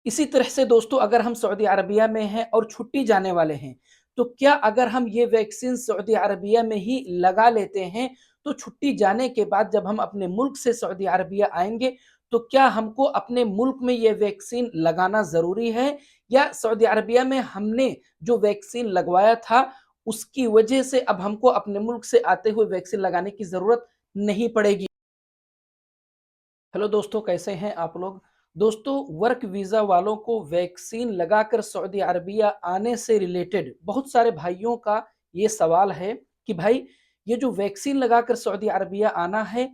इसी तरह से दोस्तों अगर हम सऊदी अरबिया में हैं और छुट्टी जाने वाले हैं, तो क्या अगर हम ये वैक्सीन सऊदी अरबिया में ही लगा लेते हैं, तो छुट्टी जाने के बाद जब हम अपने मुल्क से सऊदी अरबिया आएँगे, तो क्या हमको अपने मुल्क में ये वैक्सीन लगाना ज़रूरी है? या सऊदी अरबिया में हमने जो वैक्सीन लगवाया था, उसकी वजह से अब हमको अपने मुल्क से आते हुए वैक्सीन लगाने की ज़रूरत नहीं पड़ेगी? हेलो दोस्तों, कैसे हैं आप लोग? दोस्तों, वर्क वीज़ा वालों को वैक्सीन लगाकर सऊदी अरबिया आने से रिलेटेड बहुत सारे भाइयों का ये सवाल है कि भाई ये जो वैक्सीन लगाकर सऊदी अरबिया आना है,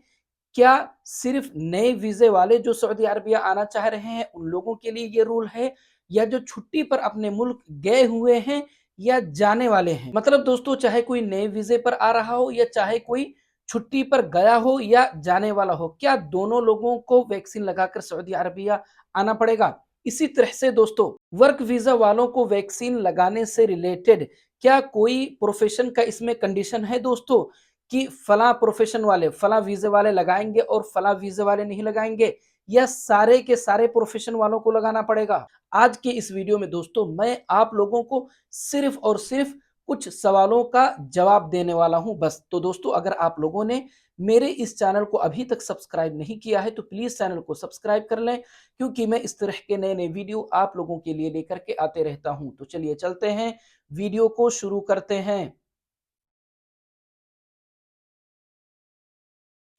क्या सिर्फ़ नए वीज़े वाले जो सऊदी अरबिया आना चाह रहे हैं उन लोगों के लिए ये रूल है, या जो छुट्टी पर अपने मुल्क गए हुए हैं या जाने वाले हैं? मतलब दोस्तों, चाहे कोई नए वीज़े पर आ रहा हो या चाहे कोई छुट्टी पर गया हो या जाने वाला हो, क्या दोनों लोगों को वैक्सीन लगाकर सऊदी अरबिया आना पड़ेगा? इसी तरह से दोस्तों, वर्क वीज़ा वालों को वैक्सीन लगाने से रिलेटेड क्या कोई प्रोफ़ेशन का इसमें कंडीशन है दोस्तों, कि फलाँ प्रोफ़ेशन वाले, फलाँ वीज़े वाले लगाएँगे और फलाँ वीज़े वाले नहीं लगाएँगे, या सारे के सारे प्रोफ़ेशन वालों को लगाना पड़ेगा? आज के इस वीडियो में दोस्तों मैं आप लोगों को सिर्फ़ और सिर्फ़ कुछ सवालों का जवाब देने वाला हूं बस। तो दोस्तों, अगर आप लोगों ने मेरे इस चैनल को अभी तक सब्सक्राइब नहीं किया है तो प्लीज चैनल को सब्सक्राइब कर लें, क्योंकि मैं इस तरह के नए नए वीडियो आप लोगों के लिए लेकर के आते रहता हूं। तो चलिए चलते हैं, वीडियो को शुरू करते हैं।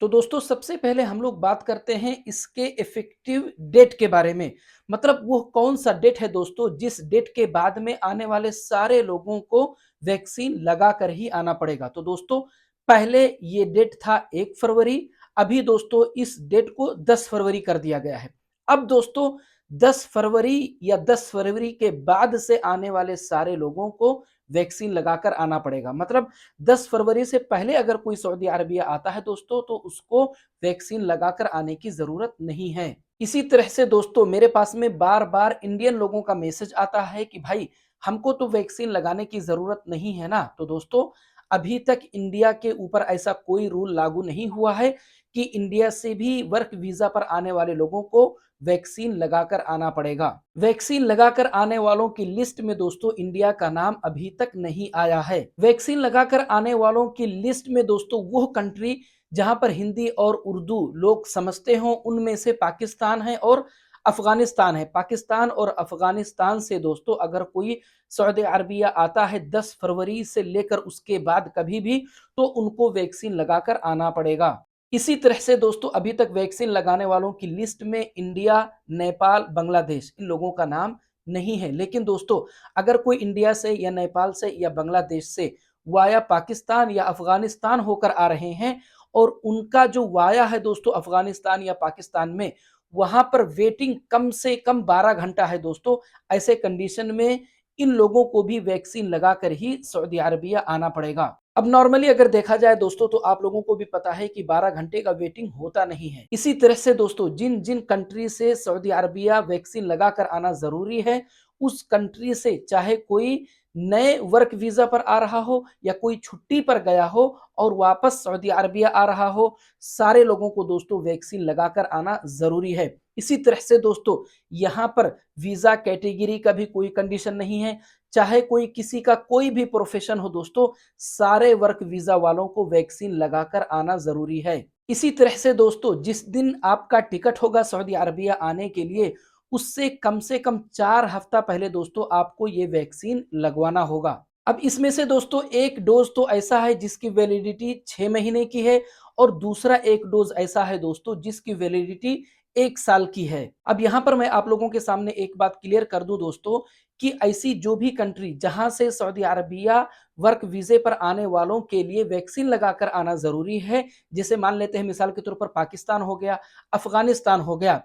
तो दोस्तों, सबसे पहले हम लोग बात करते हैं इसके इफेक्टिव डेट के बारे में। मतलब वो कौन सा डेट है दोस्तों, जिस डेट के बाद में आने वाले सारे लोगों को वैक्सीन लगा कर ही आना पड़ेगा। तो दोस्तों, पहले ये डेट था 1 फरवरी। अभी दोस्तों इस डेट को 10 फरवरी कर दिया गया है। अब दोस्तों 10 फरवरी या 10 फरवरी के बाद से आने वाले सारे लोगों को वैक्सीन लगाकर आना पड़ेगा। मतलब 10 फरवरी से पहले अगर कोई सऊदी अरबिया आता है दोस्तों, तो उसको वैक्सीन लगाकर आने की ज़रूरत नहीं है। इसी तरह से दोस्तों, मेरे पास में बार-बार इंडियन लोगों का मैसेज आता है कि भाई हमको तो वैक्सीन लगाने की ज़रूरत नहीं है ना। तो दोस्तों, अभी तक इंडिया के ऊपर ऐसा कोई रूल लागू नहीं हुआ है कि इंडिया से भी वर्क वीज़ा पर आने वाले लोगों को वैक्सीन लगाकर आना पड़ेगा। वैक्सीन लगाकर आने वालों की लिस्ट में दोस्तों इंडिया का नाम अभी तक नहीं आया है। वैक्सीन लगाकर आने वालों की लिस्ट में दोस्तों वो कंट्री जहां पर हिंदी और उर्दू लोग समझते हों, उनमें से पाकिस्तान है और अफगानिस्तान है। पाकिस्तान और अफगानिस्तान से दोस्तों अगर कोई सऊदी अरबिया आता है 10 फरवरी से लेकर उसके बाद कभी भी, तो उनको वैक्सीन लगाकर आना पड़ेगा। इसी तरह से दोस्तों अभी तक वैक्सीन लगाने वालों की लिस्ट में इंडिया, नेपाल, बांग्लादेश इन लोगों का नाम नहीं है। लेकिन दोस्तों, अगर कोई इंडिया से या नेपाल से या बांग्लादेश से वाया पाकिस्तान या अफगानिस्तान होकर आ रहे हैं और उनका जो वाया है दोस्तों अफगानिस्तान या पाकिस्तान में, वहां पर वेटिंग कम से कम 12 घंटा है दोस्तों। ऐसे कंडीशन में इन लोगों को भी वैक्सीन लगाकर ही सऊदी अरबिया आना पड़ेगा। अब नॉर्मली अगर देखा जाए दोस्तों, तो आप लोगों को भी पता है कि 12 घंटे का वेटिंग होता नहीं है। इसी तरह से दोस्तों जिन जिन कंट्री से सऊदी अरबिया वैक्सीन लगाकर आना जरूरी है, उस कंट्री से चाहे कोई नए वर्क वीजा पर आ रहा हो या कोई छुट्टी पर गया हो और वापस सऊदी अरबिया आ रहा हो, सारे लोगों को दोस्तों वैक्सीन लगाकर आना जरूरी है। इसी तरह से दोस्तों यहाँ पर वीजा कैटेगरी का भी कोई कंडीशन नहीं है। चाहे कोई किसी का कोई भी प्रोफेशन हो दोस्तों, सारे वर्क वीजा वालों को वैक्सीन लगाकर आना जरूरी है। इसी तरह से दोस्तों जिस दिन आपका टिकट होगा सऊदी अरबिया आने के लिए, उससे कम से कम 4 हफ्ता पहले दोस्तों आपको ये वैक्सीन लगवाना होगा। अब इसमें से दोस्तों एक डोज तो ऐसा है जिसकी वैलिडिटी 6 महीने की है, और दूसरा एक डोज ऐसा है दोस्तों जिसकी वैलिडिटी 1 साल की है। अब यहाँ पर मैं आप लोगों के सामने एक बात क्लियर कर दूं दोस्तों, कि ऐसी जो भी कंट्री जहां से सऊदी अरबिया वर्क वीजे पर आने वालों के लिए वैक्सीन लगाकर आना जरूरी है, जैसे मान लेते हैं मिसाल के तौर पर पाकिस्तान हो गया, अफगानिस्तान हो गया।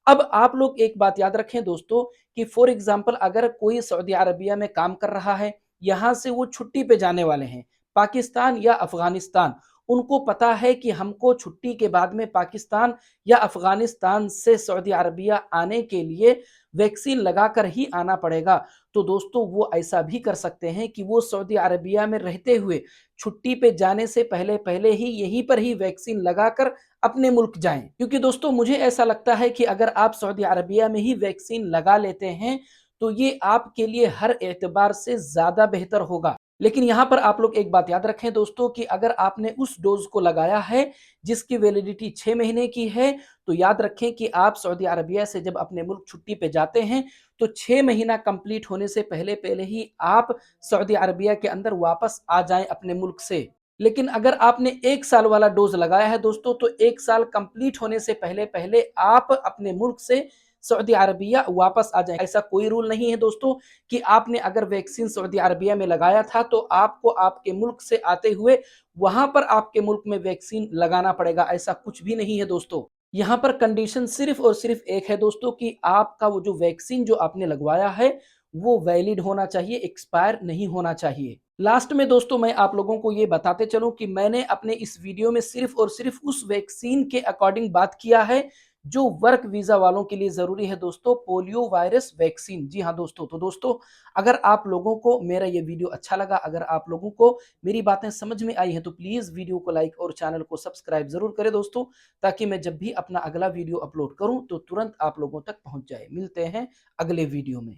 अब आप लोग एक बात याद रखें दोस्तों, कि फॉर एग्जाम्पल अगर कोई सऊदी अरबिया में काम कर रहा है, यहां से वो छुट्टी पे जाने वाले हैं पाकिस्तान या अफगानिस्तान, उनको पता है कि हमको छुट्टी के बाद में पाकिस्तान या अफ़गानिस्तान से सऊदी अरबिया आने के लिए वैक्सीन लगाकर ही आना पड़ेगा। तो दोस्तों वो ऐसा भी कर सकते हैं कि वो सऊदी अरबिया में रहते हुए छुट्टी पे जाने से पहले ही यहीं पर ही वैक्सीन लगाकर अपने मुल्क जाएँ। क्योंकि दोस्तों मुझे ऐसा लगता है कि अगर आप सऊदी अरबिया में ही वैक्सीन लगा लेते हैं, तो ये आपके लिए हर एतबार से ज़्यादा बेहतर होगा। लेकिन यहाँ पर आप लोग एक बात याद रखें दोस्तों कि अगर आपने उस डोज़ को लगाया है, जिसकी वैलिडिटी 6 महीने की है, तो याद रखें कि आप सऊदी अरबिया से जब अपने मुल्क छुट्टी पे जाते हैं, तो 6 महीना कंप्लीट होने से पहले ही आप सऊदी अरबिया के अंदर वापस आ जाएँ अपने मुल्क से। लेकिन अगर आपने 1 साल वाला डोज़ लगाया है दोस्तों, तो 1 साल कंप्लीट होने से पहले आप अपने मुल्क से सऊदी अरबिया वापस आ जाएँ। ऐसा कोई रूल नहीं है दोस्तों कि आपने अगर वैक्सीन सऊदी अरबिया में लगाया था, तो आपको आपके मुल्क से आते हुए वहाँ पर आपके मुल्क में वैक्सीन लगाना पड़ेगा, ऐसा कुछ भी नहीं है दोस्तों। यहाँ पर कंडीशन सिर्फ़ और सिर्फ़ एक है दोस्तों कि आपका वो जो वैक्सीन जो आपने लगवाया है, वो वैलिड होना चाहिए, एक्सपायर नहीं होना चाहिए। लास्ट में दोस्तों मैं आप लोगों को ये बताते चलूँ कि मैंने अपने इस वीडियो में सिर्फ़ और सिर्फ़ उस वैक्सीन के अकॉर्डिंग बात किया है, जो वर्क वीज़ा वालों के लिए ज़रूरी है दोस्तों, पोलियो वायरस वैक्सीन। जी हाँ दोस्तों, तो दोस्तों अगर आप लोगों को मेरा ये वीडियो अच्छा लगा, अगर आप लोगों को मेरी बातें समझ में आई हैं, तो प्लीज़ वीडियो को लाइक और चैनल को सब्सक्राइब ज़रूर करें दोस्तों, ताकि मैं जब भी अपना अगला वीडियो अपलोड करूँ, तो तुरंत आप लोगों तक पहुँच जाए। मिलते हैं अगले वीडियो में।